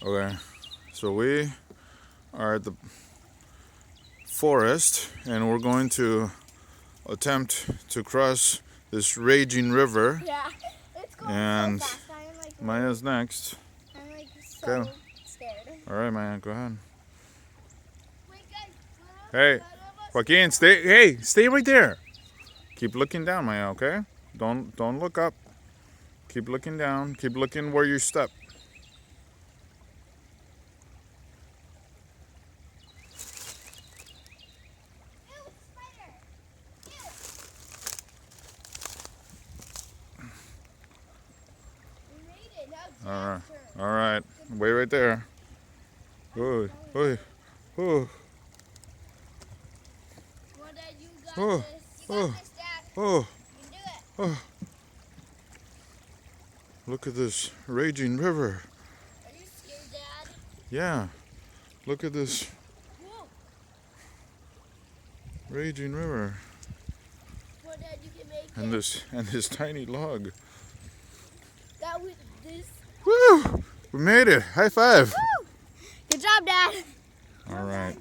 Okay, so we are at the forest and we're going to attempt to cross this raging river. Yeah, it's going and so fast. I'm like, Maya's next. I'm like so Go. scared. All right, Maya, go ahead. Wait, guys, Hey, Joaquin, stay right there. Keep looking down, Maya, okay? Don't look up. Keep looking down. Keep looking where you step. All right, all right. Wait right there. Oh, oh, oh, Dad, you got oh, this. You oh, got this, Dad. oh, You can do it. oh. Look at this raging river. Are you scared, Dad? Yeah, look at this Whoa. raging river. Well, Dad, you can make And it. this tiny log. That was this. Woo! We made it. High five. Woo! Good job, Dad. All right.